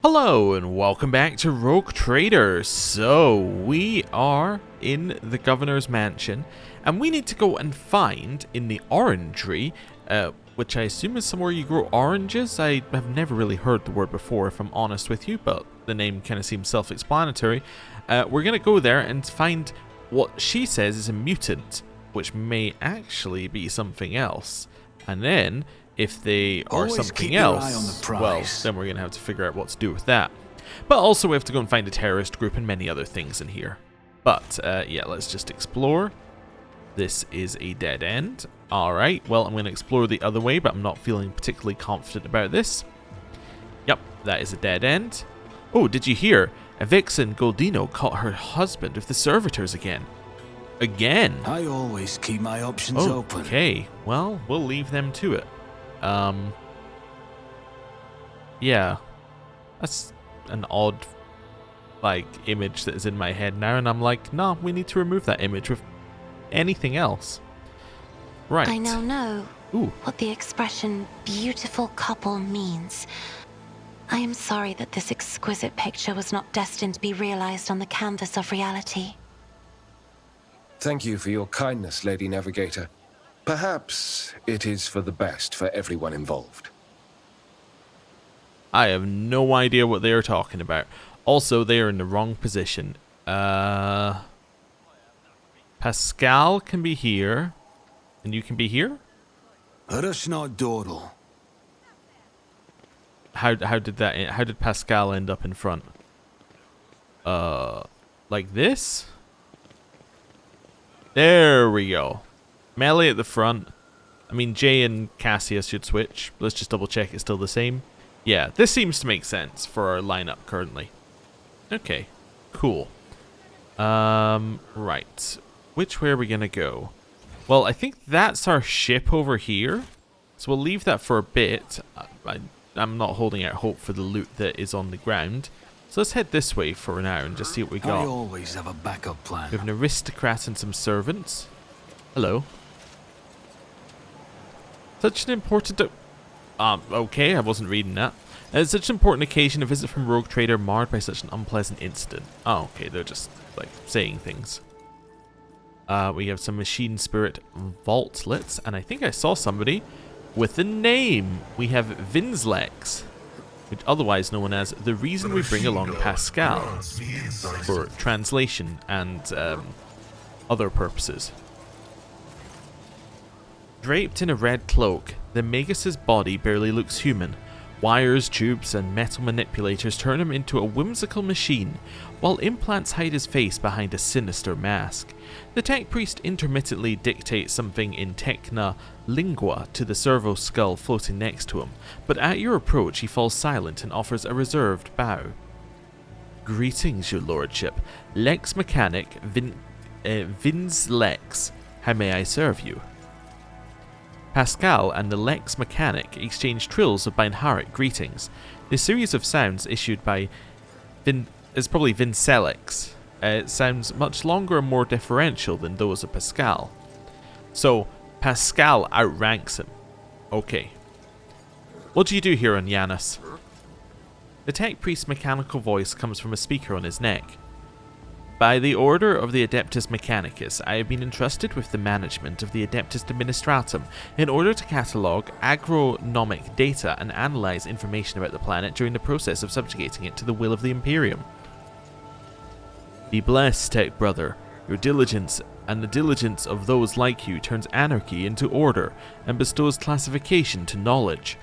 Hello and welcome back to Rogue Trader. So we are in the governor's mansion and we need to go and find in the orangery, which I assume is somewhere you grow oranges. I have never really heard the word before if I'm honest with you, but the name kind of seems self-explanatory. We're going to go there and find what she says is a mutant, which may actually be something else. And then if they are something else, well, then we're going to have to figure out what to do with that. But also we have to go and find a terrorist group and many other things in here. But, yeah, let's just explore. This is a dead end. Alright, well, I'm going to explore the other way, but I'm not feeling particularly confident about this. Yep, that is a dead end. Oh, did you hear? A vixen Goldino caught her husband with the servitors again. Again? I always keep my options open. Okay, well, we'll leave them to it. Yeah, that's an odd, like, image that is in my head now, and I'm like, no, we need to remove that image with anything else. Right. I now know Ooh. what the expression beautiful couple means. I am sorry that this exquisite picture was not destined to be realized on the canvas of reality. Thank you for your kindness, Lady Navigator. Perhaps it is for the best for everyone involved. I have no idea what they are talking about. Also, they are in the wrong position. Pascal can be here, and you can be here? Rush not dawdle. How did Pascal end up in front? Like this? There we go. Melee at the front. I mean, Jay and Cassius should switch. Let's just double check it's still the same. Yeah, this seems to make sense for our lineup currently. Okay, cool. Right. Which way are we gonna go? Well, I think that's our ship over here. So we'll leave that for a bit. I'm not holding out hope for the loot that is on the ground. So let's head this way for now and just see what we got. I always have a backup plan. We have an aristocrat and some servants. Hello. Such an important... okay, I wasn't reading that. It's such an important occasion, a visit from Rogue Trader marred by such an unpleasant incident. Oh, okay, they're just, like, saying things. We have some machine spirit vaultlets, and I think I saw somebody with a name. We have Vinslex, which otherwise known as the reason we bring along Pascal, for translation and other purposes. Draped in a red cloak, the Magos' body barely looks human. Wires, tubes, and metal manipulators turn him into a whimsical machine, while implants hide his face behind a sinister mask. The tech priest intermittently dictates something in Techna Lingua to the servo skull floating next to him, but at your approach he falls silent and offers a reserved bow. Greetings, your lordship. Lex Mechanic, Vin's Lex. How may I serve you? Pascal and the Lex Mechanic exchange trills of Binharic greetings. This series of sounds issued by is probably Vincelex. It sounds much longer and more deferential than those of Pascal. So, Pascal outranks him. Okay. What do you do here on Janus? The tech priest's mechanical voice comes from a speaker on his neck. By the order of the Adeptus Mechanicus, I have been entrusted with the management of the Adeptus Administratum in order to catalogue agronomic data and analyse information about the planet during the process of subjugating it to the will of the Imperium. Be blessed, Tech Brother. Your diligence and the diligence of those like you turns anarchy into order and bestows classification to knowledge.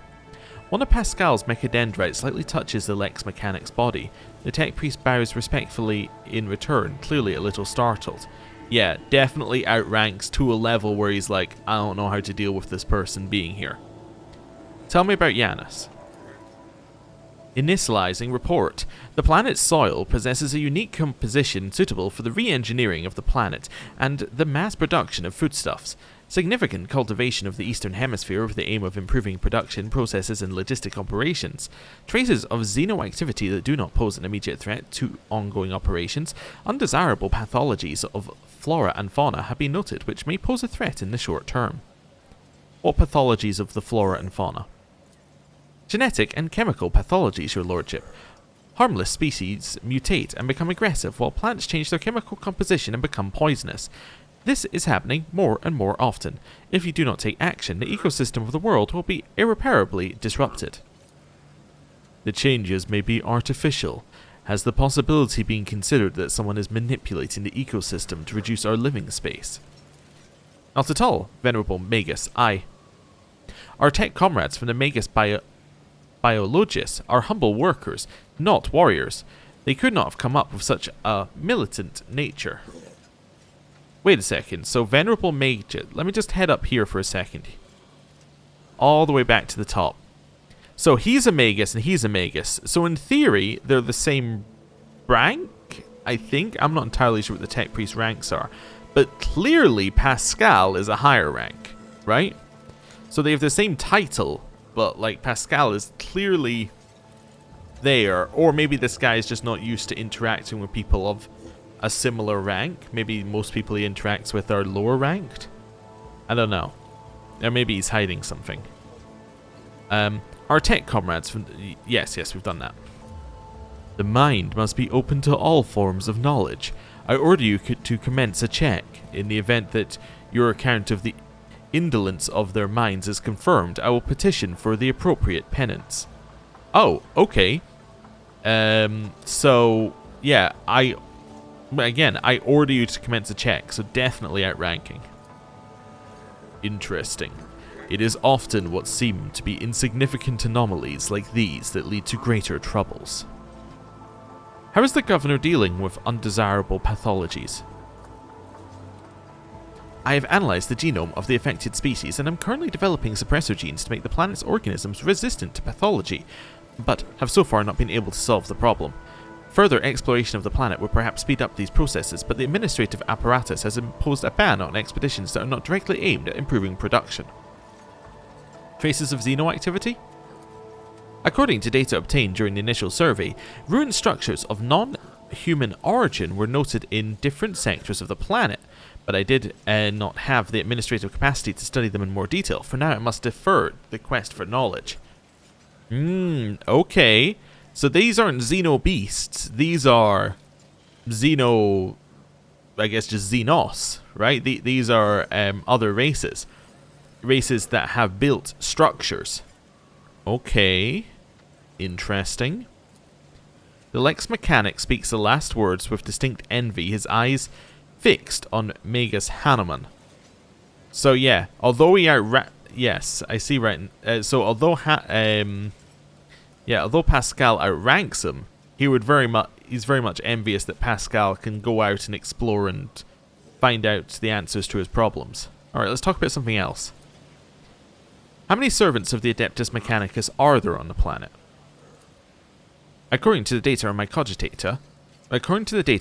One of Pascal's mechadendrites slightly touches the Lex Mechanic's body. The tech priest bows respectfully in return, clearly a little startled. Yeah, definitely outranks to a level where he's like, I don't know how to deal with this person being here. Tell me about Janus. Initializing report. The planet's soil possesses a unique composition suitable for the re-engineering of the planet and the mass production of foodstuffs. Significant cultivation of the Eastern Hemisphere with the aim of improving production, processes, and logistic operations. Traces of xenoactivity that do not pose an immediate threat to ongoing operations. Undesirable pathologies of flora and fauna have been noted which may pose a threat in the short term. What pathologies of the flora and fauna? Genetic and chemical pathologies, your lordship. Harmless species mutate and become aggressive, while plants change their chemical composition and become poisonous. This is happening more and more often. If you do not take action, the ecosystem of the world will be irreparably disrupted. The changes may be artificial. Has the possibility been considered that someone is manipulating the ecosystem to reduce our living space? Not at all, Venerable Magos. Our tech comrades from the Magos Biologists are humble workers, not warriors. They could not have come up with such a militant nature. Wait a second, so Venerable Magos, let me just head up here for a second. All the way back to the top. So he's a Magos and he's a Magos. So in theory, they're the same rank, I think. I'm not entirely sure what the tech priest ranks are. But clearly Pascal is a higher rank, right? So they have the same title, but like Pascal is clearly there. Or maybe this guy is just not used to interacting with people of a similar rank. Maybe most people he interacts with are lower ranked. I don't know. Or maybe he's hiding something. Our tech comrades from... Yes, we've done that. The mind must be open to all forms of knowledge. I order you to commence a check. In the event that your account of the indolence of their minds is confirmed, I will petition for the appropriate penance. Oh, okay. So, yeah, I order you to commence a check, so definitely outranking. Interesting. It is often what seem to be insignificant anomalies like these that lead to greater troubles. How is the governor dealing with undesirable pathologies? I have analysed the genome of the affected species and am currently developing suppressor genes to make the planet's organisms resistant to pathology, but have so far not been able to solve the problem. Further exploration of the planet would perhaps speed up these processes, but the administrative apparatus has imposed a ban on expeditions that are not directly aimed at improving production. Traces of Xeno activity? According to data obtained during the initial survey, ruined structures of non-human origin were noted in different sectors of the planet, but I did not have the administrative capacity to study them in more detail. For now, I must defer the quest for knowledge. Okay. So these aren't Xeno beasts. These are Xeno... I guess just Xenos, right? These are other races. Races that have built structures. Okay. Interesting. The Lex Mechanic speaks the last words with distinct envy, his eyes fixed on Magos Hanuman. So yeah, although he yes, I see right. So although although Pascal outranks him, he's very much envious that Pascal can go out and explore and find out the answers to his problems. All right, let's talk about something else. How many servants of the Adeptus Mechanicus are there on the planet? According to the data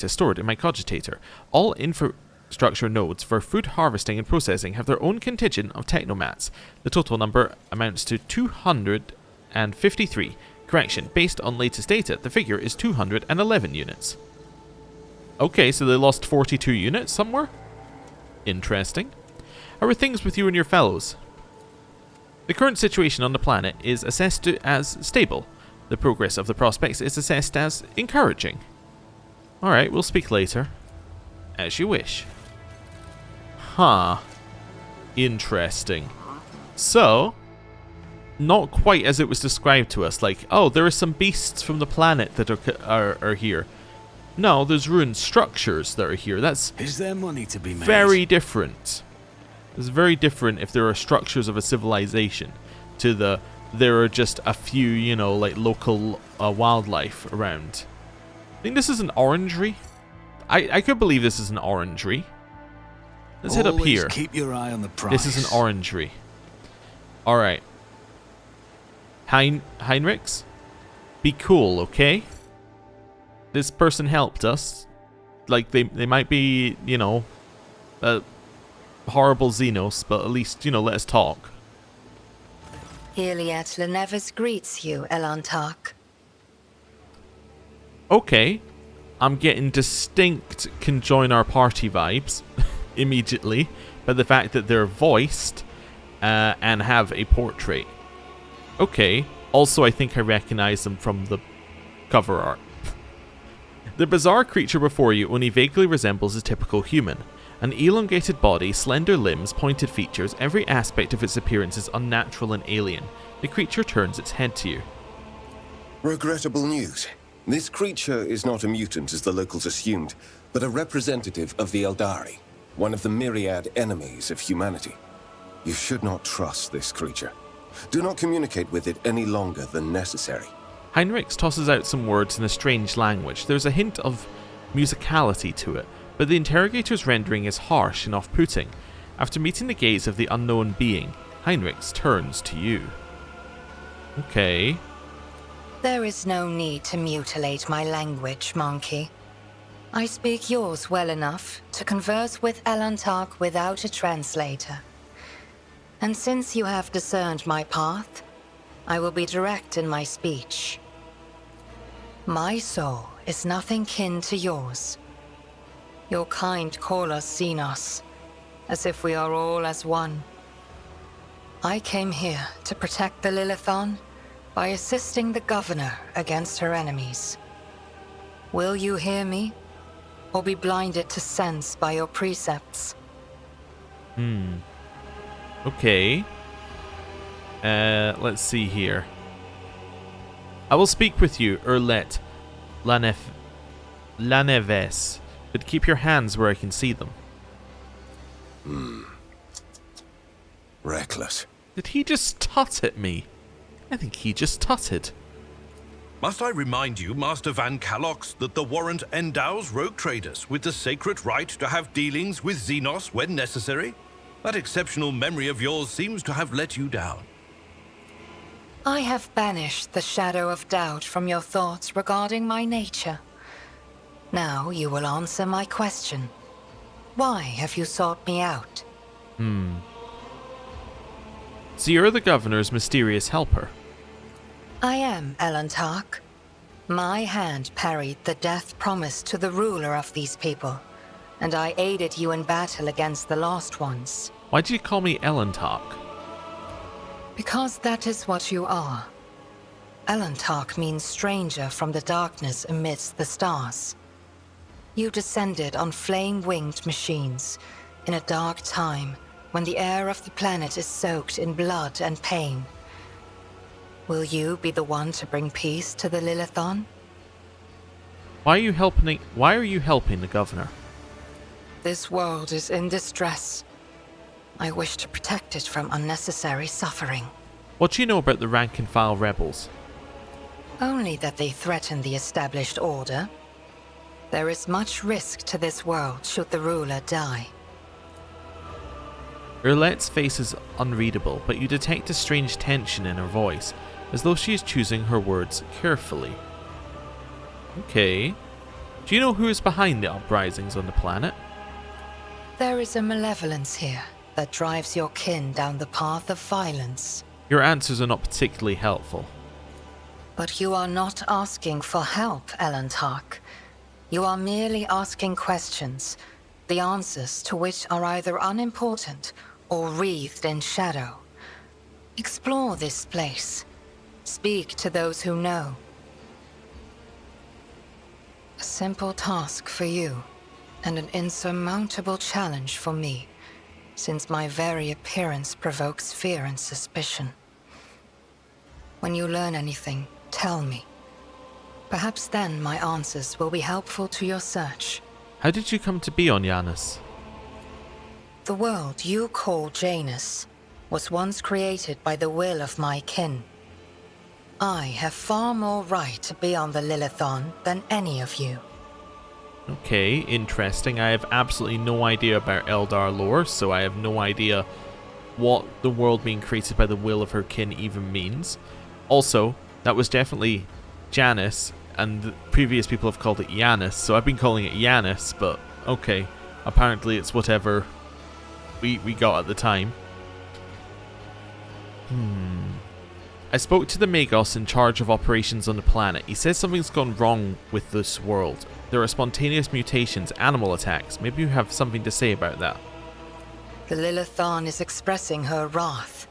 stored in my cogitator, all infrastructure nodes for food harvesting and processing have their own contingent of technomats. The total number amounts to 253. Correction, based on latest data, the figure is 211 units. Okay, so they lost 42 units somewhere? Interesting. How are things with you and your fellows? The current situation on the planet is assessed as stable. The progress of the prospects is assessed as encouraging. Alright, we'll speak later. As you wish. Huh. Interesting. So, not quite as it was described to us, like, oh, there are some beasts from the planet that are here. No, there's ruined structures that are here. That's Is there money to be made? very different. It's very different if there are structures of a civilization to there are just a few, you know, like local wildlife around. I think this is an orangery. I could believe this is an orangery. Let's head up here. Keep your eye on the price. This is an orangery. Alright. Heinrichs? Be cool, okay? This person helped us. Like, they might be, you know, horrible Xenos, but at least, you know, let us talk. Iliad Lenevus greets you, Elantark. Okay. I'm getting distinct can join our party vibes immediately by the fact that they're voiced and have a portrait. Okay. Also, I think I recognize them from the cover art. The bizarre creature before you only vaguely resembles a typical human. An elongated body, slender limbs, pointed features, every aspect of its appearance is unnatural and alien. The creature turns its head to you. Regrettable news. This creature is not a mutant as the locals assumed, but a representative of the Eldari, one of the myriad enemies of humanity. You should not trust this creature. Do not communicate with it any longer than necessary. Heinrichs tosses out some words in a strange language. There's a hint of musicality to it, but the interrogator's rendering is harsh and off-putting. After meeting the gaze of the unknown being, Heinrichs turns to you. Okay. There is no need to mutilate my language, monkey. I speak yours well enough to converse with Elantark without a translator. And since you have discerned my path, I will be direct in my speech. My soul is nothing kin to yours. Your kind call us Xenos, as if we are all as one. I came here to protect the Lilithon by assisting the governor against her enemies. Will you hear me, or be blinded to sense by your precepts? Okay. Let's see here. I will speak with you, Erlet Laneves, but keep your hands where I can see them. Reckless. Did he just tut at me? I think he just tutted. Must I remind you, Master Van Calox, that the warrant endows rogue traders with the sacred right to have dealings with Xenos when necessary? That exceptional memory of yours seems to have let you down. I have banished the shadow of doubt from your thoughts regarding my nature. Now you will answer my question. Why have you sought me out? So you're the governor's mysterious helper. I am Elantark. My hand parried the death promised to the ruler of these people, and I aided you in battle against the Lost Ones. Why do you call me Elantark? Because that is what you are. Elantark means stranger from the darkness amidst the stars. You descended on flame-winged machines in a dark time when the air of the planet is soaked in blood and pain. Will you be the one to bring peace to the Lilithon? Why are you helping the governor? This world is in distress. I wish to protect it from unnecessary suffering. What do you know about the rank-and-file rebels? Only that they threaten the established order. There is much risk to this world should the ruler die. Erlet's face is unreadable, but you detect a strange tension in her voice, as though she is choosing her words carefully. Okay. Do you know who is behind the uprisings on the planet? There is a malevolence here that drives your kin down the path of violence. Your answers are not particularly helpful. But you are not asking for help, Elantark. You are merely asking questions, the answers to which are either unimportant or wreathed in shadow. Explore this place. Speak to those who know. A simple task for you, and an insurmountable challenge for me, since my very appearance provokes fear and suspicion. When you learn anything, tell me. Perhaps then my answers will be helpful to your search. How did you come to be on Janus? The world you call Janus was once created by the will of my kin. I have far more right to be on the Lilithon than any of you. Okay, interesting. I have absolutely no idea about Eldar lore, so I have no idea what the world being created by the will of her kin even means. Also, that was definitely Janus, and the previous people have called it Janus, so I've been calling it Janus, but okay. Apparently it's whatever we got at the time. I spoke to the Magos in charge of operations on the planet. He says something's gone wrong with this world. There are spontaneous mutations, animal attacks. Maybe you have something to say about that. The Lilithon is expressing her wrath.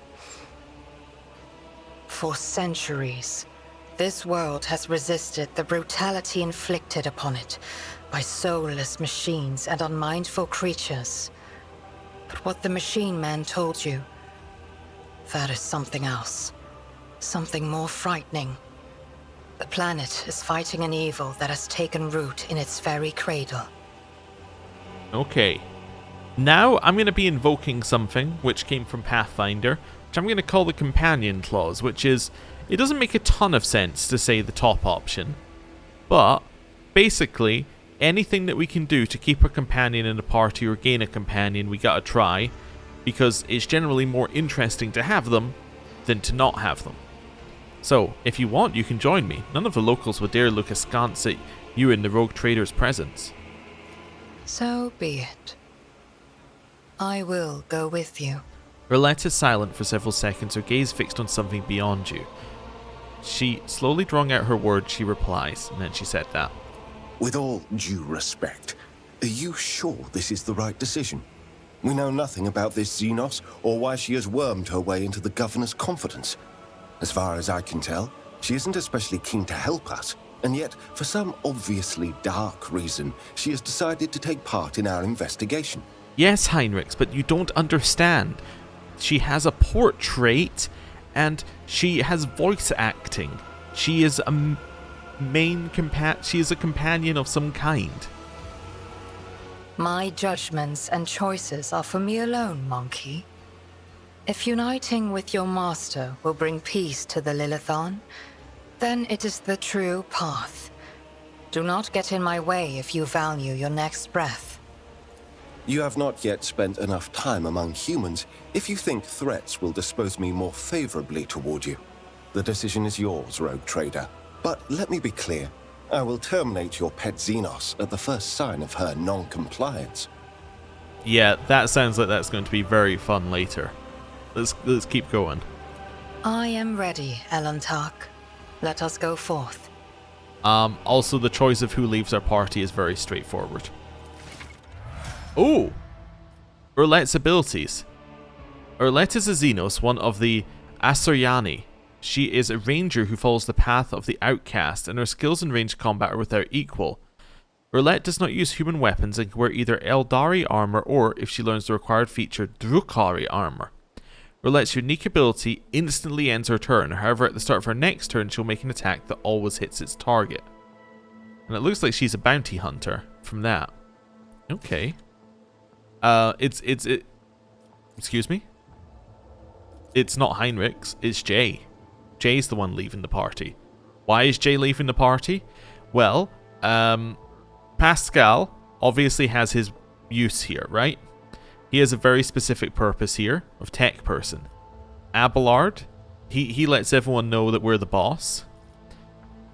For centuries, This world has resisted the brutality inflicted upon it by soulless machines and unmindful creatures. But what the machine man told you, that is something else. Something more frightening. The planet is fighting an evil that has taken root in its very cradle. Okay. Now I'm going to be invoking something which came from Pathfinder, which I'm going to call the companion clause, which is, it doesn't make a ton of sense to say the top option, but basically anything that we can do to keep a companion in the party or gain a companion, we gotta try, because it's generally more interesting to have them than to not have them. So, if you want, you can join me. None of the locals would dare look askance at you in the rogue trader's presence. So be it. I will go with you. Roulette is silent for several seconds, her gaze fixed on something beyond you. She, slowly drawing out her words, she replies, and then she said that. With all due respect, are you sure this is the right decision? We know nothing about this Xenos or why she has wormed her way into the governor's confidence. As far as I can tell, she isn't especially keen to help us, and yet, for some obviously dark reason, she has decided to take part in our investigation. Yes, Heinrichs, but you don't understand. She has a portrait, and she has voice acting. She is a she is a companion of some kind. My judgments and choices are for me alone, monkey. If uniting with your master will bring peace to the Lilithon, then it is the true path. Do not get in my way if you value your next breath. You have not yet spent enough time among humans if you think threats will dispose me more favorably toward you. The decision is yours, rogue trader. But let me be clear. I will terminate your pet Xenos at the first sign of her non-compliance. Yeah, that sounds like that's going to be very fun later. Let's keep going. I am ready, Elantark. Let us go forth. Also, the choice of who leaves our party is very straightforward. Oh! Urlet's abilities. Urlet is a Xenos, one of the Asuryani. She is a ranger who follows the path of the outcast, and her skills in ranged combat are without equal. Urlet does not use human weapons and can wear either Eldari armor or, if she learns the required feature, Drukhari armor. Urlet's unique ability instantly ends her turn, however at the start of her next turn she'll make an attack that always hits its target. And it looks like she's a bounty hunter from that. Okay. Excuse me? It's not Heinrichs, it's Jay. Jay's the one leaving the party. Why is Jay leaving the party? Well, Pascal obviously has his use here, right? He has a very specific purpose here, of tech person. Abelard, he lets everyone know that we're the boss.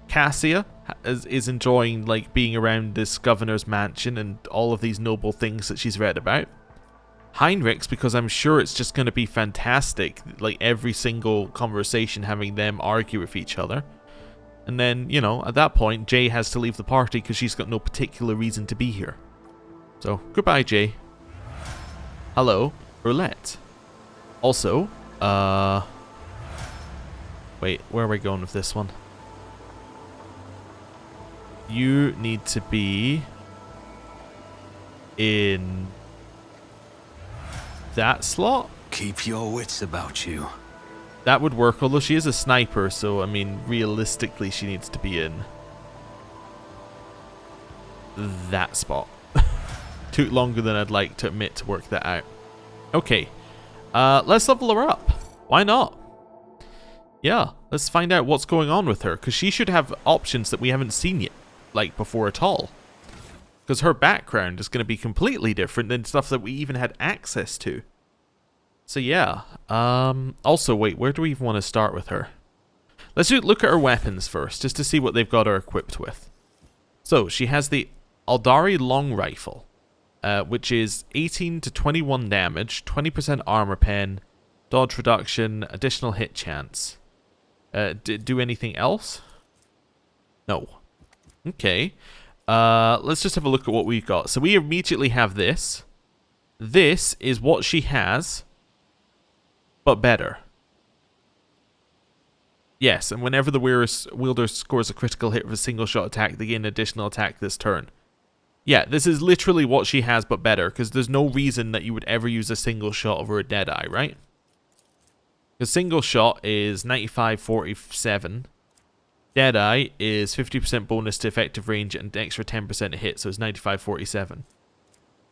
Cassia is enjoying like being around this governor's mansion and all of these noble things that she's read about. Heinrichs, because I'm sure it's just going to be fantastic, like every single conversation having them argue with each other. And then, you know, at that point, Jay has to leave the party because she's got no particular reason to be here. So, goodbye, Jay. Hello, Roulette. Also, wait, where are we going with this one? You need to be in that slot? Keep your wits about you. That would work, although she is a sniper, so, I mean, realistically, she needs to be in that spot. Took longer than I'd like to admit to work that out. Okay, let's level her up. Why not? Yeah, let's find out what's going on with her, because she should have options that we haven't seen yet, like before at all. Because her background is going to be completely different than stuff that we even had access to. So yeah, also wait, where do we even want to start with her? Let's look at her weapons first, just to see what they've got her equipped with. So, she has the Eldari long rifle, which is 18 to 21 damage, 20% armor pen, dodge reduction, additional hit chance. Do anything else? No. Okay. Let's just have a look at what we've got. So we immediately have this. This is what she has, but better. Yes, and whenever the wielder scores a critical hit with a single shot attack, they gain an additional attack this turn. Yeah, this is literally what she has, but better, because there's no reason that you would ever use a single shot over a Deadeye, right? The single shot is 95-47. Deadeye is 50% bonus to effective range and extra 10% to hit, so it's 95-47.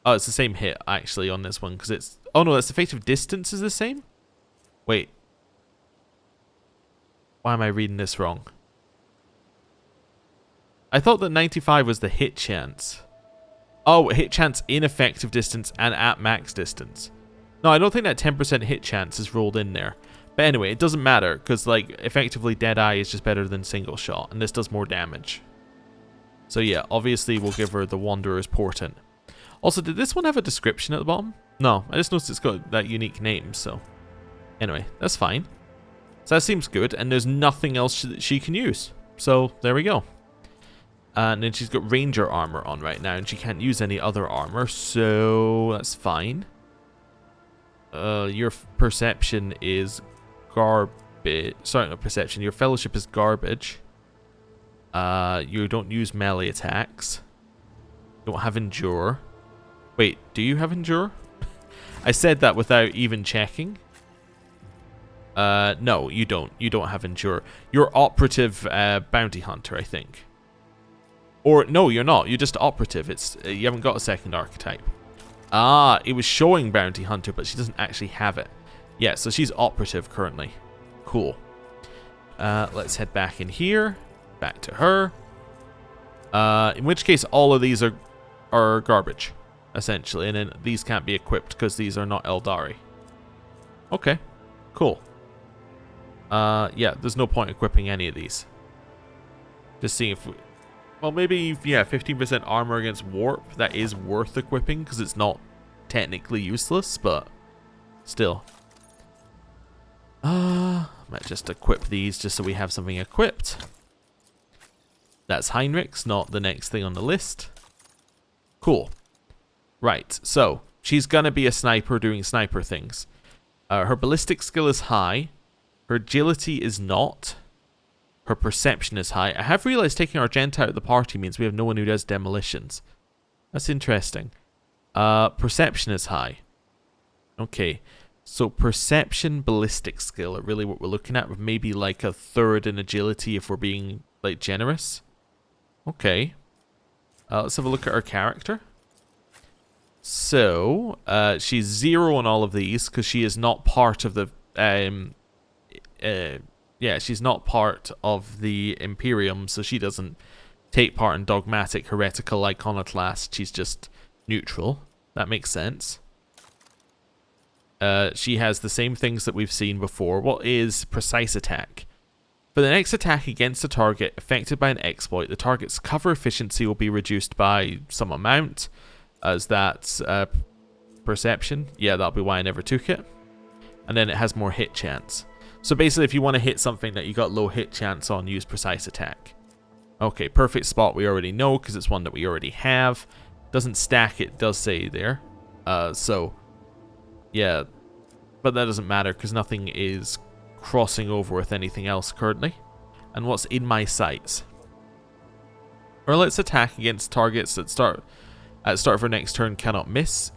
Oh, it's the same hit, actually, on this one, because it's... Oh, no, that's effective distance is the same? Wait. Why am I reading this wrong? I thought that 95 was the hit chance. Oh, hit chance in effective distance and at max distance. No, I don't think that 10% hit chance is rolled in there. But anyway, it doesn't matter, because, like, effectively Deadeye is just better than single shot, and this does more damage. So yeah, obviously we'll give her the Wanderer's Portent. Also, did this one have a description at the bottom? No, I just noticed it's got that unique name, so... Anyway, that's fine. So that seems good, and there's nothing else she can use. So, there we go. And then she's got Ranger armor on right now, and she can't use any other armor, so that's fine. Your perception is garbage. Sorry, not perception. Your fellowship is garbage. You don't use melee attacks. Don't have endure. Wait, do you have endure? I said that without even checking. No, you don't. You don't have endure. You're operative bounty hunter, I think. Or no, you're not. You're just operative. It's you haven't got a second archetype. Ah, it was showing bounty hunter, but she doesn't actually have it. Yeah, so she's operative currently. Cool. Let's head back in here. Back to her. In which case, all of these are garbage, essentially, and then these can't be equipped because these are not Eldari. Okay, cool. Yeah, there's no point equipping any of these. Just seeing if we... Well, maybe, yeah, 15% armor against warp. That is worth equipping because it's not technically useless, but still. Might just equip these just so we have something equipped. That's Heinrich's, not the next thing on the list. Cool. Right, so she's gonna be a sniper doing sniper things. Her ballistic skill is high. Her agility is not. Her perception is high. I have realized taking Argenta out of the party means we have no one who does demolitions. That's interesting. Perception is high. Okay. So perception, ballistic skill are really what we're looking at, with maybe like a third in agility if we're being like generous. Okay. Let's have a look at her character. So, she's 0 on all of these because she is not part of the yeah, she's not part of the Imperium, so she doesn't take part in dogmatic, heretical, iconoclast. She's just neutral. That makes sense. She has the same things that we've seen before. What is precise attack? For the next attack against a target affected by an exploit, the target's cover efficiency will be reduced by some amount, as that's perception. Yeah, that'll be why I never took it. And then it has more hit chance. So basically, if you want to hit something that you got low hit chance on, use precise attack. Okay, perfect spot we already know because it's one that we already have. Doesn't stack, it does say there. So, yeah. But that doesn't matter because nothing is crossing over with anything else currently. And what's in my sights? Or let's attack against targets that start at the start of her next turn cannot miss.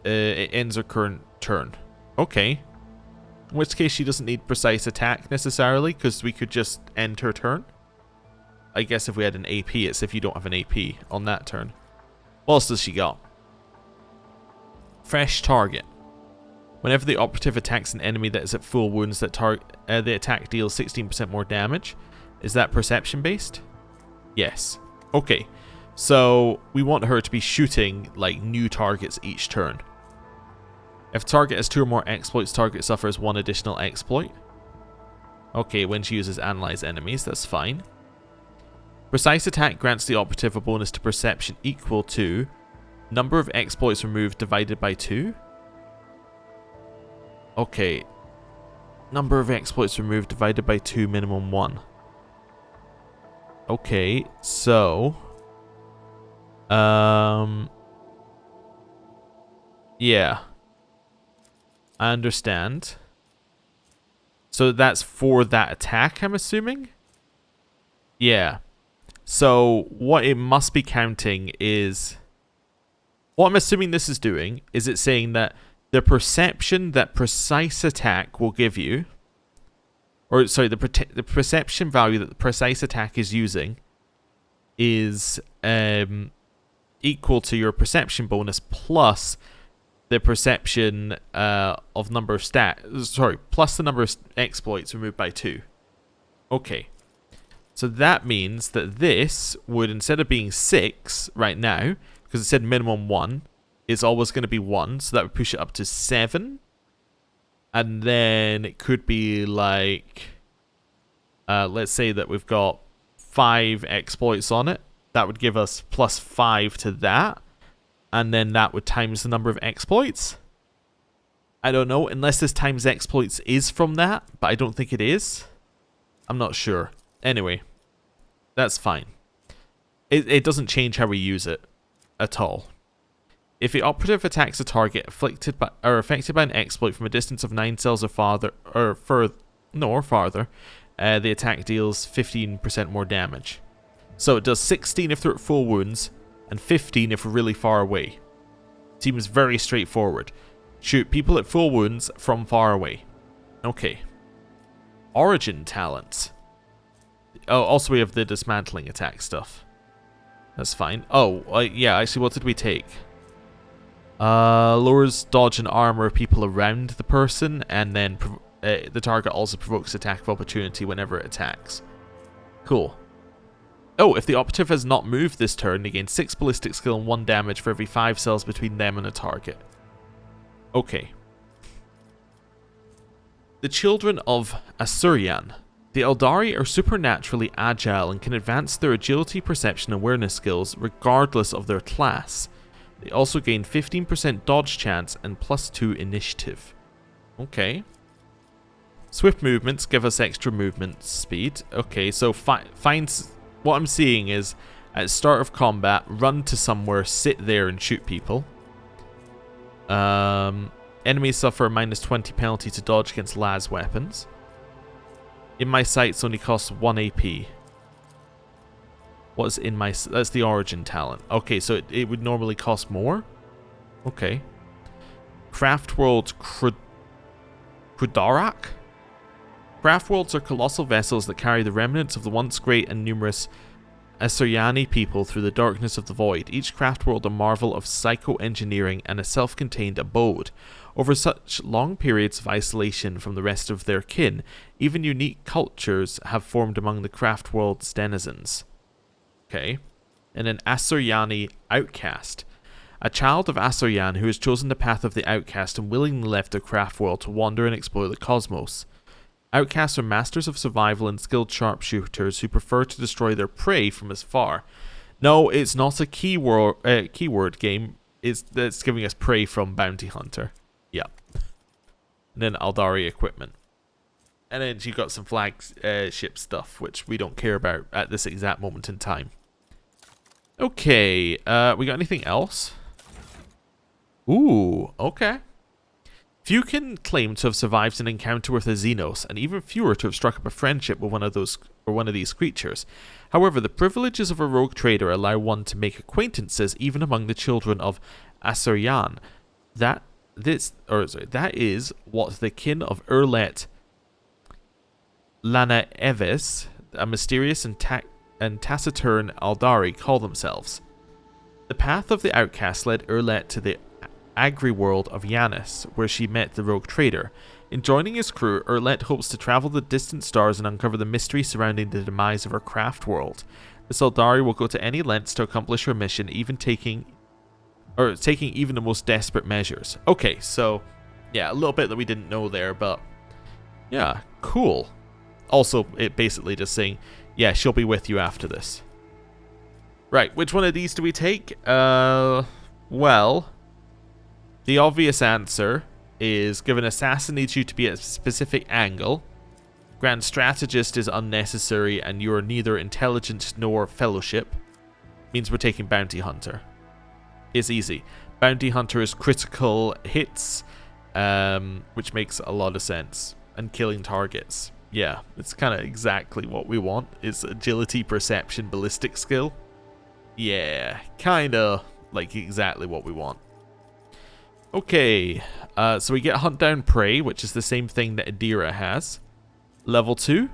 It ends her current turn. Okay. In which case she doesn't need precise attack necessarily, because we could just end her turn. I guess if we had an AP, it's if you don't have an AP on that turn. What else does she got? Fresh target. Whenever the operative attacks an enemy that is at full wounds, that the attack deals 16% more damage. Is that perception based? Yes. Okay. So we want her to be shooting like new targets each turn. If target has 2 or more exploits, target suffers 1 additional exploit. Okay, when she uses analyze enemies, that's fine. Precise attack grants the operative a bonus to perception equal to number of exploits removed divided by 2. Okay. Number of exploits removed divided by 2, minimum 1. Okay, so... yeah. I understand. So that's for that attack, I'm assuming? Yeah. So what it must be counting is... What I'm assuming this is doing is it's saying that the perception that precise attack will give you... Or, sorry, the perception value that the precise attack is using is equal to your perception bonus plus the perception of number of plus the number of exploits removed by 2. Okay. So that means that this would, instead of being 6 right now, because it said minimum 1, it's always going to be 1, so that would push it up to 7. And then it could be like, let's say that we've got 5 exploits on it. That would give us plus 5 to that. And then that would times the number of exploits. I don't know, unless this times exploits is from that, but I don't think it is. I'm not sure. Anyway, that's fine. It doesn't change how we use it at all. If the operative attacks a target affected by an exploit from a distance of 9 cells or farther, the attack deals 15% more damage. So it does 16 if they're at full wounds, and 15 if we're really far away. Seems very straightforward. Shoot people at full wounds from far away. Okay. Origin talents. Oh, also we have the dismantling attack stuff. That's fine. Oh, yeah, actually, what did we take? Lowers dodge and armor of people around the person, and then the target also provokes attack of opportunity whenever it attacks. Cool. Oh, if the operative has not moved this turn, they gain 6 ballistic skill and 1 damage for every 5 cells between them and a target. Okay. The Children of Asurian. The Eldari are supernaturally agile and can advance their agility, perception, and awareness skills regardless of their class. They also gain 15% dodge chance and plus 2 initiative. Okay. Swift movements give us extra movement speed. Okay, so what I'm seeing is, at the start of combat, run to somewhere, sit there and shoot people. Enemies suffer a minus 20 penalty to dodge against las weapons. In my sights only costs 1 AP. What's in my... That's the origin talent. Okay, so it would normally cost more? Okay. Craft World Krudarak? Craft worlds are colossal vessels that carry the remnants of the once great and numerous Asuryani people through the darkness of the void. Each craft world a marvel of psycho-engineering and a self-contained abode. Over such long periods of isolation from the rest of their kin, even unique cultures have formed among the craft world's denizens. Okay. And an Asuryani outcast. A child of Asuryan who has chosen the path of the outcast and willingly left their craft world to wander and explore the cosmos. Outcasts are masters of survival and skilled sharpshooters who prefer to destroy their prey from as far. No, it's not a keyword game. It's giving us prey from Bounty Hunter. Yeah. And then Eldari equipment. And then you got some flagship stuff, which we don't care about at this exact moment in time. Okay, we got anything else? Ooh, okay. Few can claim to have survived an encounter with a Xenos, and even fewer to have struck up a friendship with one of these creatures. However, the privileges of a rogue trader allow one to make acquaintances even among the children of Asuryan. That is what the kin of Urlet Lana Eves, a mysterious and taciturn Eldari, call themselves. The path of the outcast led Urlet to the agri-world of Yanis, where she met the rogue trader. In joining his crew, Urlet hopes to travel the distant stars and uncover the mystery surrounding the demise of her craft world. This Eldari will go to any lengths to accomplish her mission, even taking even the most desperate measures. Okay, so yeah, a little bit that we didn't know there, but yeah, cool. Also, it basically just saying, yeah, she'll be with you after this. Right, which one of these do we take? Well, the obvious answer is given assassin needs you to be at a specific angle. Grand strategist is unnecessary and you are neither intelligent nor fellowship. Means we're taking bounty hunter. It's easy. Bounty hunter is critical hits, which makes a lot of sense. and killing targets. Yeah, it's kind of exactly what we want. Is agility, perception, ballistic skill. Yeah, kind of like exactly what we want. Okay, so we get Hunt Down Prey, which is the same thing that Adira has. Level 2.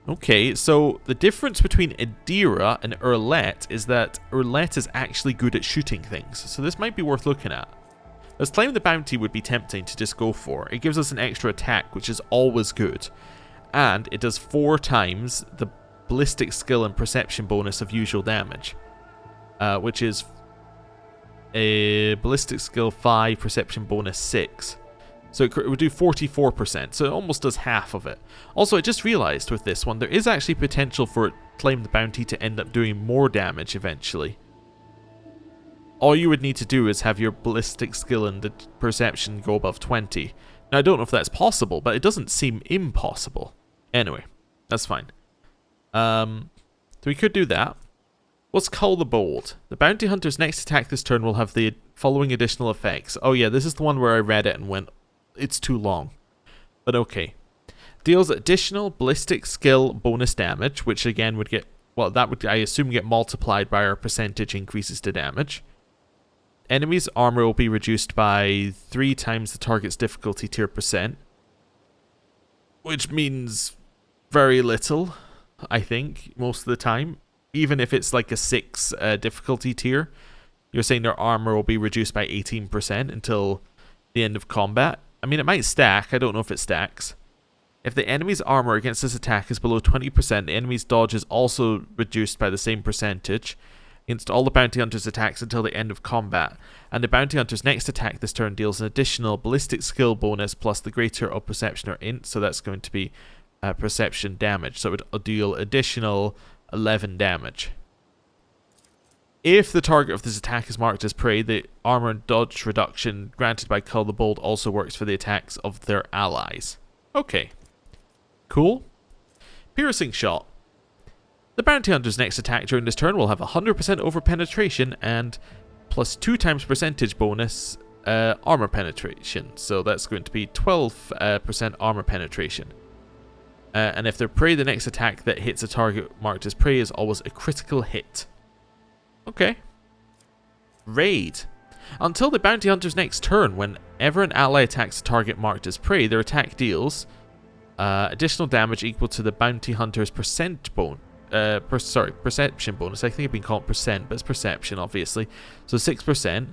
Okay, so the difference between Adira and Urlet is that Urlet is actually good at shooting things, so this might be worth looking at. As Claim the Bounty would be tempting to just go for. It gives us an extra attack, which is always good. And it does 4 times the ballistic skill and perception bonus of usual damage. Which is a ballistic skill 5, perception bonus 6. So it would do 44%, so it almost does half of it. Also, I just realized with this one, there is actually potential for Claim the Bounty to end up doing more damage eventually. All you would need to do is have your ballistic skill and the perception go above 20. Now, I don't know if that's possible, but it doesn't seem impossible. Anyway, that's fine. So we could do that. Let's Cull the Bold. The Bounty Hunter's next attack this turn will have the following additional effects. Oh yeah, this is the one where I read it and went, it's too long. But okay. Deals additional ballistic skill bonus damage, which again would get, well, that would, I assume, get multiplied by our percentage increases to damage. Enemies' armor will be reduced by 3 times the target's difficulty tier %. Which means very little, I think, most of the time. Even if it's like a 6 difficulty tier, you're saying their armor will be reduced by 18% until the end of combat. I mean, it might stack. I don't know if it stacks. If the enemy's armor against this attack is below 20%, the enemy's dodge is also reduced by the same percentage against all the Bounty Hunter's attacks until the end of combat. And the Bounty Hunter's next attack this turn deals an additional ballistic skill bonus plus the greater of perception or int, so that's going to be perception damage. So it would deal additional 11 damage. If the target of this attack is marked as prey, the armor and dodge reduction granted by Cull the Bold also works for the attacks of their allies. Okay. Cool. Piercing Shot. The Bounty Hunter's next attack during this turn will have 100% over penetration and plus 2 times percentage bonus armor penetration. So that's going to be 12% armor penetration. And if they're prey, the next attack that hits a target marked as prey is always a critical hit. Okay. Raid. Until the Bounty Hunter's next turn, whenever an ally attacks a target marked as prey, their attack deals additional damage equal to the Bounty Hunter's perception bonus. I think I've been called percent, but it's perception, obviously. So 6%,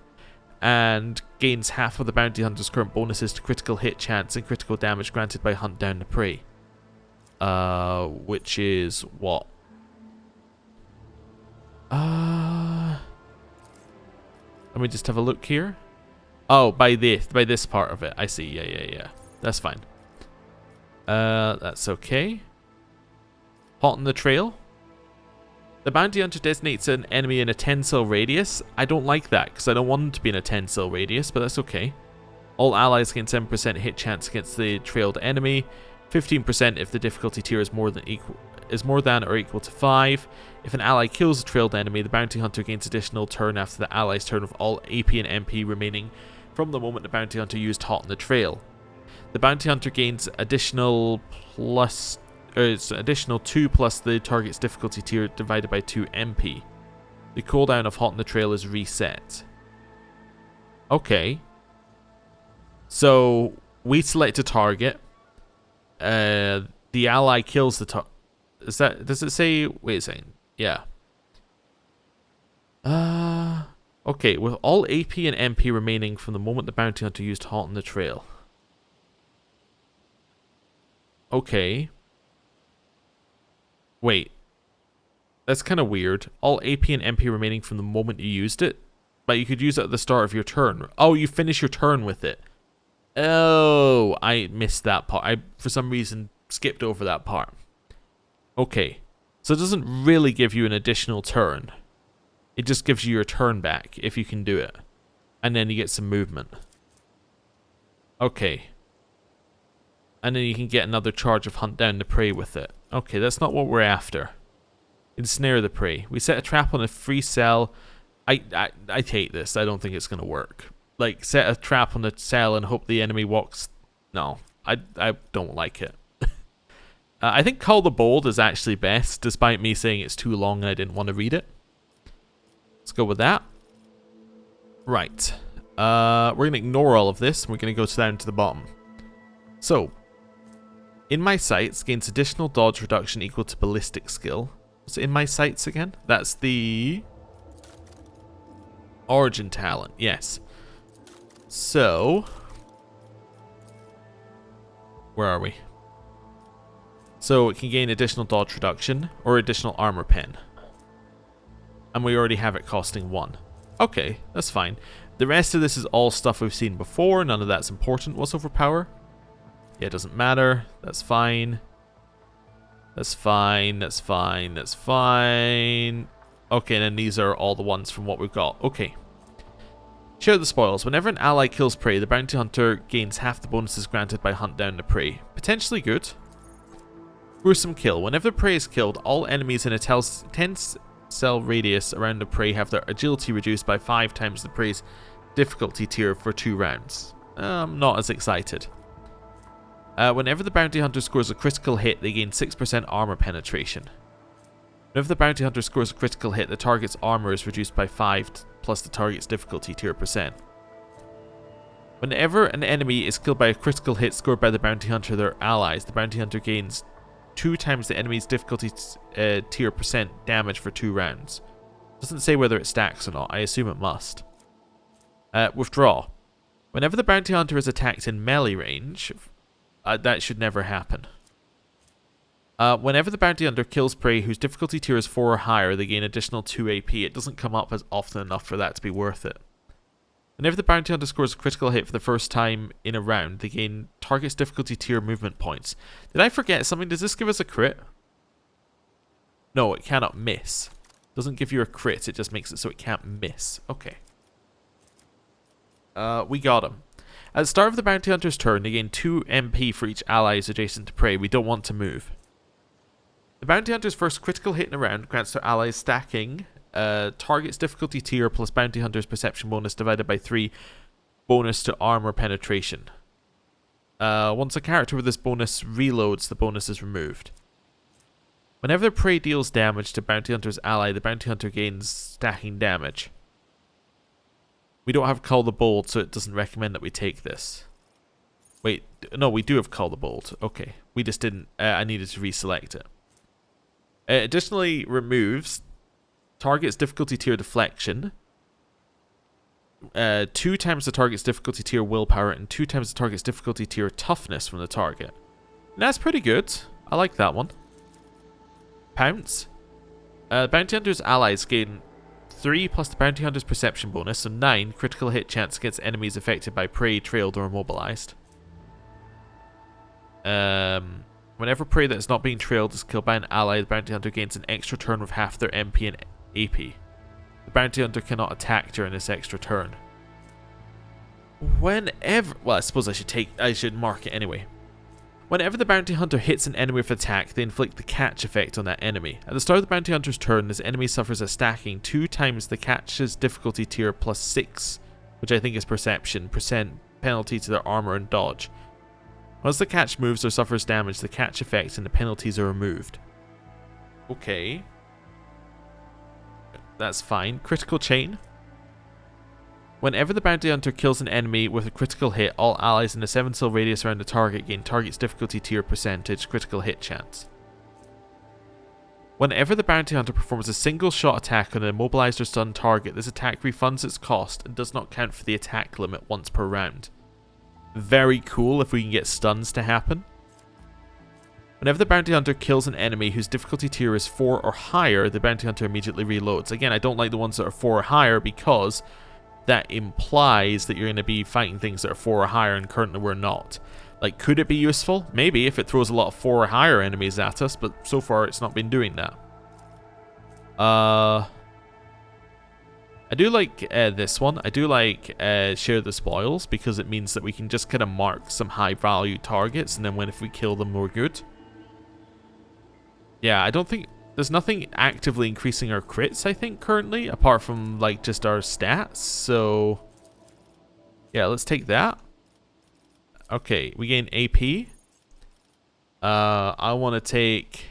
and gains half of the Bounty Hunter's current bonuses to critical hit chance and critical damage granted by Hunt Down the Prey. Which is what? Let me just have a look here. Oh, by this part of it. I see. Yeah. That's fine. That's okay. Hot on the trail. The Bounty Hunter designates an enemy in a 10-cell radius. I don't like that because I don't want them to be in a 10-cell radius, but that's okay. All allies gain 7% hit chance against the trailed enemy. 15% if the difficulty tier is more than or equal to 5. If an ally kills a trailed enemy, the Bounty Hunter gains additional turn after the ally's turn of all AP and MP remaining from the moment the Bounty Hunter used Hot on the Trail. The Bounty Hunter gains additional 2 plus the target's difficulty tier divided by 2 MP. The cooldown of Hot on the Trail is reset. Okay. So we select a target. The ally kills the target. Does it say? Wait a second. Yeah. Okay. With all AP and MP remaining from the moment the Bounty Hunter used Hot on the Trail. Okay. Wait. That's kind of weird. All AP and MP remaining from the moment you used it, but you could use it at the start of your turn. Oh, you finish your turn with it. Oh, I missed that part. I, for some reason, skipped over that part. Okay. So it doesn't really give you an additional turn. It just gives you your turn back, if you can do it. And then you get some movement. Okay. And then you can get another charge of Hunt Down the Prey with it. Okay, that's not what we're after. Ensnare the Prey. We set a trap on a free cell. I hate this. I don't think it's going to work. Like, set a trap on the cell and hope the enemy walks... No, I don't like it. I think Call the Bold is actually best, despite me saying it's too long and I didn't want to read it. Let's go with that. Right. We're going to ignore all of this. We're going to go down to the bottom. So, in my sights gains additional dodge reduction equal to ballistic skill. What's in my sights again? That's the origin talent, yes. So, where are we? So it can gain additional dodge reduction or additional armor pen. And we already have it costing 1. Okay, that's fine. The rest of this is all stuff we've seen before. None of that's important. What's overpower? Yeah, it doesn't matter. That's fine. That's fine. That's fine. That's fine. Okay, and then these are all the ones from what we've got. Okay. Share the spoils. Whenever an ally kills prey, the bounty hunter gains half the bonuses granted by hunt down the prey. Potentially good. Gruesome kill. Whenever the prey is killed, all enemies in a 10 cell radius around the prey have their agility reduced by 5 times the prey's difficulty tier for 2 rounds. I'm not as excited. Whenever the bounty hunter scores a critical hit, they gain 6% armor penetration. Whenever the bounty hunter scores a critical hit, the target's armor is reduced by 5 plus the target's difficulty tier percent. Whenever an enemy is killed by a critical hit scored by the bounty hunter or their allies, the bounty hunter gains 2 times the enemy's difficulty tier percent damage for 2 rounds. Doesn't say whether it stacks or not. I assume it must. Withdraw. Whenever the bounty hunter is attacked in melee range, that should never happen. Whenever the bounty hunter kills prey whose difficulty tier is 4 or higher, they gain additional 2 AP. It doesn't come up as often enough for that to be worth it. Whenever the bounty hunter scores a critical hit for the first time in a round, they gain target's difficulty tier movement points. Did I forget something? Does this give us a crit? No, it cannot miss. It doesn't give you a crit, it just makes it so it can't miss. Okay. We got him. At the start of the bounty hunter's turn, they gain 2 MP for each allies adjacent to prey. We don't want to move. The bounty hunter's first critical hit in a round grants their allies stacking target's difficulty tier plus bounty hunter's perception bonus divided by 3 bonus to armor penetration. Once a character with this bonus reloads, the bonus is removed. Whenever the prey deals damage to bounty hunter's ally, the bounty hunter gains stacking damage. We don't have Call the Bold, so it doesn't recommend that we take this. Wait, no, we do have Call the Bold. Okay, we just didn't. I needed to reselect it. It additionally removes target's difficulty tier deflection, 2 times the target's difficulty tier willpower, and 2 times the target's difficulty tier toughness from the target. And that's pretty good. I like that one. Pounce. Bounty hunter's allies gain 3 plus the bounty hunter's perception bonus, so 9 critical hit chance against enemies affected by prey, trailed, or immobilized. Whenever prey that is not being trailed is killed by an ally, the bounty hunter gains an extra turn with half their MP and AP. The bounty hunter cannot attack during this extra turn. Whenever... Well, I suppose I should mark it anyway. Whenever the bounty hunter hits an enemy with attack, they inflict the catch effect on that enemy. At the start of the bounty hunter's turn, this enemy suffers a stacking 2 times the catch's difficulty tier plus 6, which I think is perception, percent penalty to their armor and dodge. Once the catch moves or suffers damage, the catch effect and the penalties are removed. Okay. That's fine. Critical chain. Whenever the bounty hunter kills an enemy with a critical hit, all allies in a 7 cell radius around the target gain target's difficulty tier percentage critical hit chance. Whenever the bounty hunter performs a single shot attack on an immobilized or stunned target, this attack refunds its cost and does not count for the attack limit once per round. Very cool if we can get stuns to happen. Whenever the bounty hunter kills an enemy whose difficulty tier is 4 or higher, the bounty hunter immediately reloads. Again, I don't like the ones that are 4 or higher because that implies that you're going to be fighting things that are 4 or higher, and currently we're not. Like, could it be useful? Maybe, if it throws a lot of 4 or higher enemies at us, but so far it's not been doing that. I do like this one. I do like Share the Spoils, because it means that we can just kind of mark some high value targets, and then if we kill them, we're good. Yeah, I don't think... There's nothing actively increasing our crits, I think, currently, apart from, like, just our stats, so... Yeah, let's take that. Okay, we gain AP. I want to take...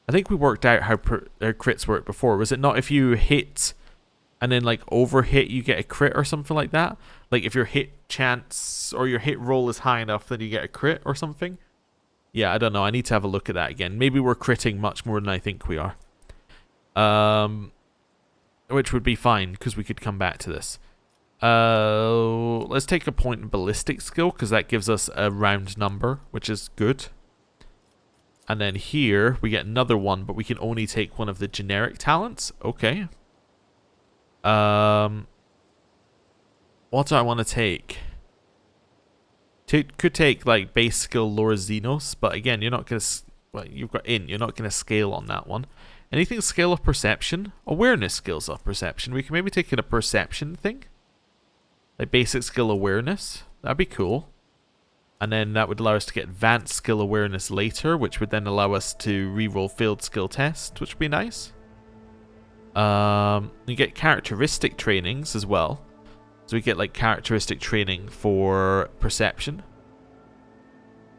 I think we worked out how crits work before. Was it not if you hit and then like overhit you get a crit or something like that? Like if your hit chance or your hit roll is high enough then you get a crit or something? Yeah, I don't know. I need to have a look at that again. Maybe we're critting much more than I think we are. Which would be fine because we could come back to this. Let's take a point in ballistic skill because that gives us a round number, which is good. And then here we get another one, but we can only take one of the generic talents. Okay. What do I want to take? Could take like base skill Lore Xenos, but again, you're not gonna. Well, you've got you're not gonna scale on that one. Anything scale of perception? Awareness scales of perception. We can maybe take in a perception thing, like basic skill awareness. That'd be cool. And then that would allow us to get advanced skill awareness later, which would then allow us to reroll failed skill tests, which would be nice. You get characteristic trainings as well. So we get like characteristic training for perception.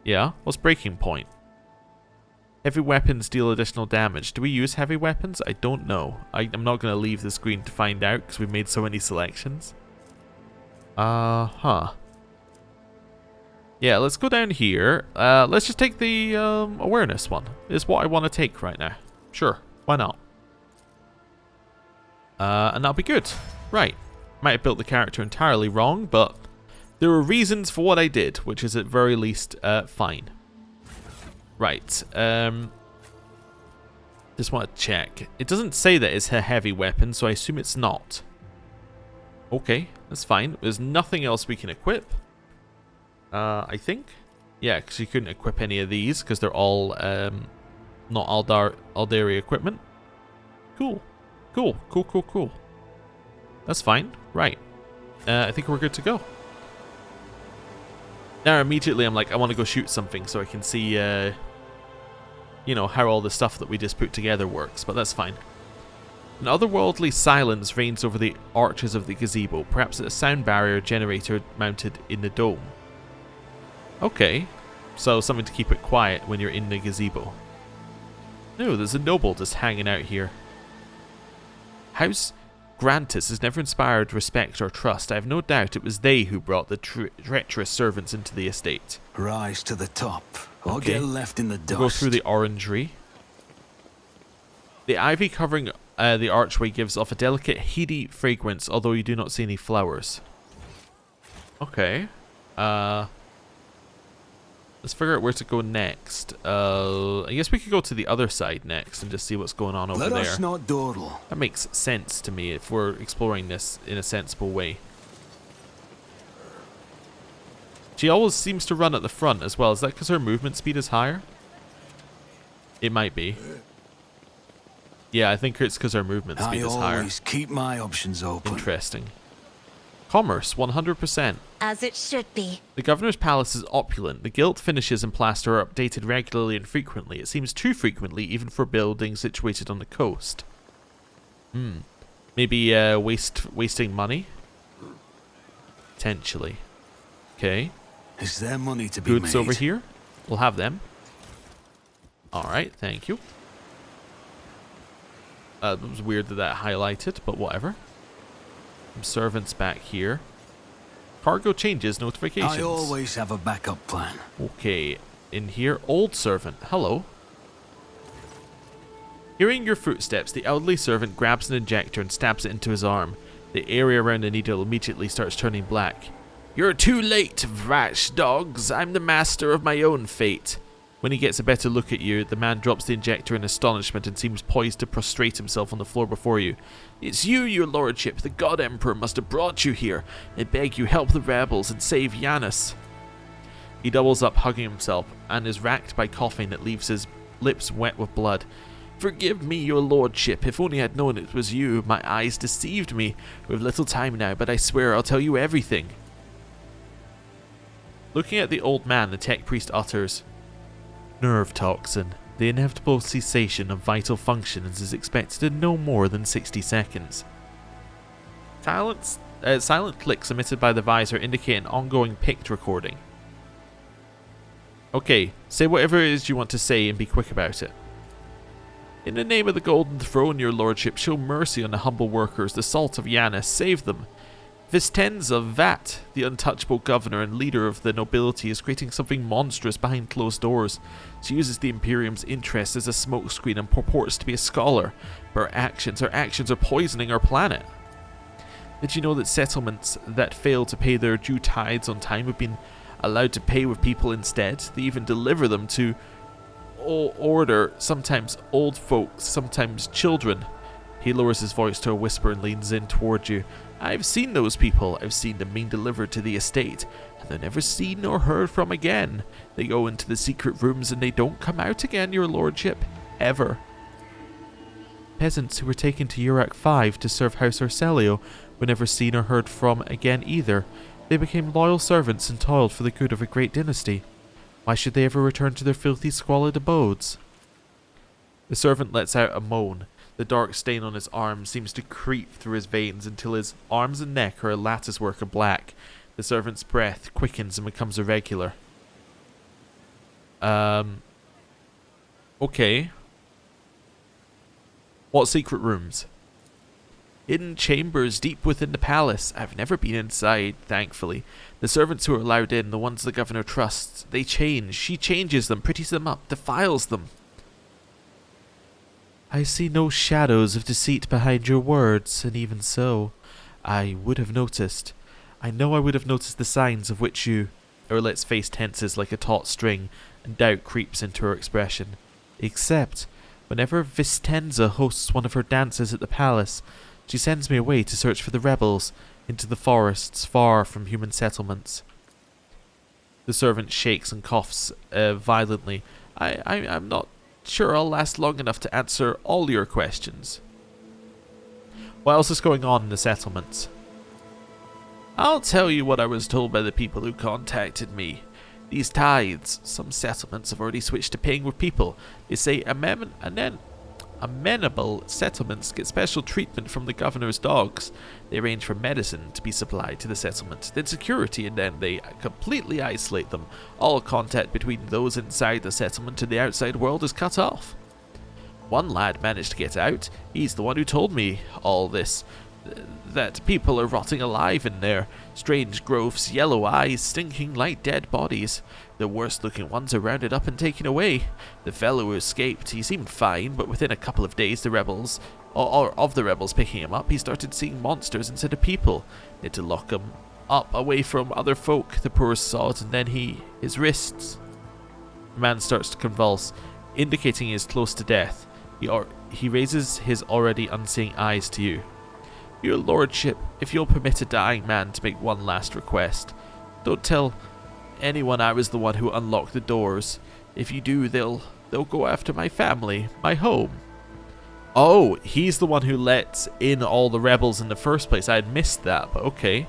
Yeah, what's breaking point? Heavy weapons deal additional damage. Do we use heavy weapons? I don't know. I'm not going to leave the screen to find out because we've made so many selections. Yeah, let's go down here. Let's just take the awareness one. It's what I want to take right now. Sure, why not? And that'll be good. Right. Might have built the character entirely wrong, but there were reasons for what I did, which is at very least fine. Right. Just want to check. It doesn't say that it's a heavy weapon, so I assume it's not. Okay, that's fine. There's nothing else we can equip. I think. Yeah, because you couldn't equip any of these because they're all not Eldari equipment. Cool. Cool. That's fine. Right. I think we're good to go. Now immediately I'm like, I want to go shoot something so I can see, you know, how all the stuff that we just put together works, but that's fine. An otherworldly silence reigns over the arches of the gazebo, perhaps a sound barrier generator mounted in the dome. Okay, so something to keep it quiet when you're in the gazebo. No, there's a noble just hanging out here. House Grantis has never inspired respect or trust. I have no doubt it was they who brought the treacherous servants into the estate. Rise to the top, or get left in the dust. We'll go through the orangery. The ivy covering the archway gives off a delicate, heady fragrance, although you do not see any flowers. Okay. Let's figure out where to go next. I guess we could go to the other side next and just see what's going on over there. Let us not dawdle. That makes sense to me if we're exploring this in a sensible way. She always seems to run at the front as well. Is that because her movement speed is higher? It might be. Yeah, I think it's because her movement speed is higher. I always keep my options open. Interesting. Commerce, 100%. As it should be. The governor's palace is opulent. The gilt finishes and plaster are updated regularly and frequently. It seems too frequently, even for buildings situated on the coast. Maybe wasting money? Potentially. Okay. Is there money to be made? Goods over here. We'll have them. Alright, thank you. It was weird that highlighted, but whatever. Some servants back here. Cargo changes notifications. I always have a backup plan. Okay, in here, old servant. Hello. Hearing your footsteps, the elderly servant grabs an injector and stabs it into his arm. The area around the needle immediately starts turning black. You're too late, rash dogs. I'm the master of my own fate. When he gets a better look at you, the man drops the injector in astonishment and seems poised to prostrate himself on the floor before you. It's you, your lordship. The God Emperor must have brought you here. I beg you, help the rebels and save Yanis. He doubles up, hugging himself, and is racked by coughing that leaves his lips wet with blood. Forgive me, your lordship. If only I'd known it was you. My eyes deceived me. We've little time now, but I swear I'll tell you everything. Looking at the old man, the tech priest utters, Nerve toxin. The inevitable cessation of vital functions is expected in no more than 60 seconds. Silent clicks emitted by the visor indicate an ongoing PICT recording. Okay, say whatever it is you want to say and be quick about it. In the name of the Golden Throne, your lordship, show mercy on the humble workers, the salt of Yanis, save them. Vistenza Vat, the untouchable governor and leader of the nobility, is creating something monstrous behind closed doors. She uses the Imperium's interest as a smokescreen and purports to be a scholar, but her actions are poisoning our planet. Did you know that settlements that fail to pay their due tithes on time have been allowed to pay with people instead? They even deliver them to order, sometimes old folks, sometimes children. He lowers his voice to a whisper and leans in toward you. I've seen those people. I've seen them being delivered to the estate, and they're never seen nor heard from again. They go into the secret rooms and they don't come out again, your lordship. Ever. Peasants who were taken to Urak 5 to serve House Arcelio were never seen or heard from again either. They became loyal servants and toiled for the good of a great dynasty. Why should they ever return to their filthy, squalid abodes? The servant lets out a moan. The dark stain on his arm seems to creep through his veins until his arms and neck are a latticework of black. The servant's breath quickens and becomes irregular. Okay. What secret rooms? Hidden chambers deep within the palace. I've never been inside, thankfully. The servants who are allowed in, the ones the governor trusts, they change. She changes them, pretties them up, defiles them. I see no shadows of deceit behind your words, and even so, I would have noticed. I know I would have noticed the signs of which you... Erlet's face tenses like a taut string, and doubt creeps into her expression. Except, whenever Vistenza hosts one of her dances at the palace, she sends me away to search for the rebels, into the forests far from human settlements. The servant shakes and coughs violently. I'm not sure I'll last long enough to answer all your questions. What else is going on in the settlements? I'll tell you what I was told by the people who contacted me. These tithes, some settlements have already switched to paying with people. They say amenable settlements get special treatment from the governor's dogs. They arrange for medicine to be supplied to the settlement, then security, and then they completely isolate them. All contact between those inside the settlement and the outside world is cut off. One lad managed to get out. He's the one who told me all this. That people are rotting alive in there. Strange growths, yellow eyes, stinking like dead bodies. The worst looking ones are rounded up and taken away. The fellow who escaped, he seemed fine, but within a couple of days the rebels, or of the rebels picking him up, he started seeing monsters instead of people. They had to lock him up away from other folk, the poor sod, and then his wrists. The man starts to convulse, indicating he is close to death. He raises his already unseeing eyes to you. Your lordship, if you'll permit a dying man to make one last request, don't tell anyone I was the one who unlocked the doors. If you do, they'll go after my family, my home. Oh, he's the one who let in all the rebels in the first place. I had missed that, but okay.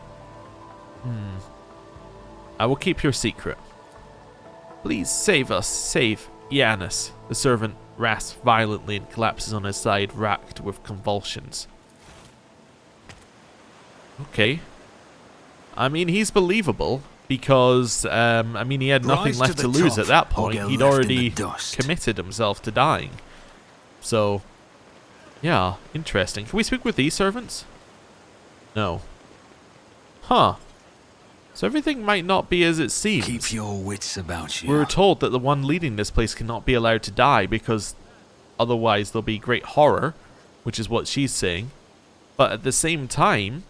I will keep your secret. Please save us, save Yanis. The servant rasps violently and collapses on his side, racked with convulsions. Okay. I mean, he's believable because, he had nothing left to lose at that point. He'd already committed himself to dying. So, yeah, interesting. Can we speak with these servants? No. Huh. So everything might not be as it seems. Keep your wits about you. We were told that the one leading this place cannot be allowed to die because otherwise there'll be great horror, which is what she's saying. But at the same time,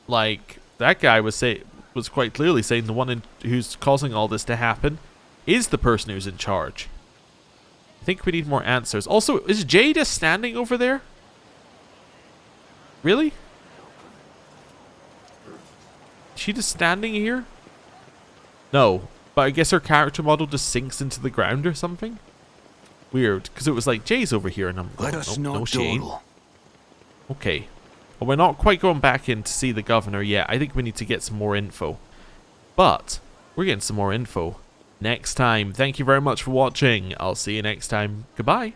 like, that guy was quite clearly saying the one who's causing all this to happen is the person who's in charge. I think we need more answers. Also, is Jay just standing over there? Really? Is she just standing here? No, but I guess her character model just sinks into the ground or something? Weird, because it was like, Jay's over here, and I'm Let like, us no, not Shane. dawdle. Okay. Well, we're not quite going back in to see the governor yet. I think we need to get some more info. But we're getting some more info next time. Thank you very much for watching. I'll see you next time. Goodbye.